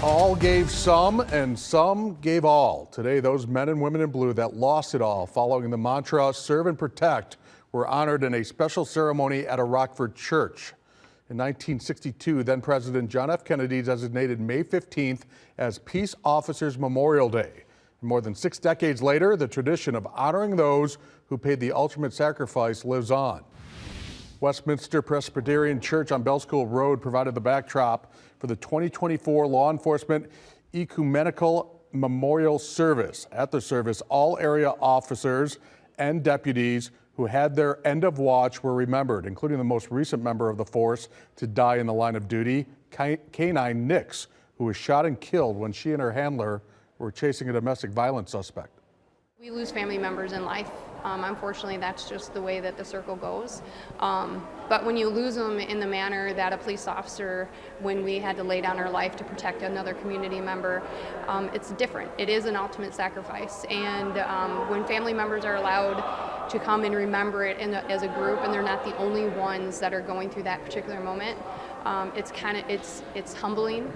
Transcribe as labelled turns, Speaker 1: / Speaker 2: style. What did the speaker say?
Speaker 1: All gave some and some gave all. Today, those men and women in blue that lost it all following the mantra "Serve and Protect" were honored in a special ceremony at a Rockford church. In 1962, then President John F. Kennedy designated May 15th as Peace Officers Memorial Day. And more than 6 decades later, the tradition of honoring those who paid the ultimate sacrifice lives on. Westminster Presbyterian Church on Bell School Road provided the backdrop for the 2024 Law Enforcement Ecumenical Memorial Service. At the service, all area officers and deputies who had their end of watch were remembered, including the most recent member of the force to die in the line of duty, Canine Nix, who was shot and killed when she and her handler were chasing a domestic violence suspect.
Speaker 2: We lose family members in life. Unfortunately, that's just the way that the circle goes. But when you lose them in the manner that a police officer, when we had to lay down our life to protect another community member, it's different. It is an ultimate sacrifice. And when family members are allowed to come and remember it as a group, and they're not the only ones that are going through that particular moment, it's humbling.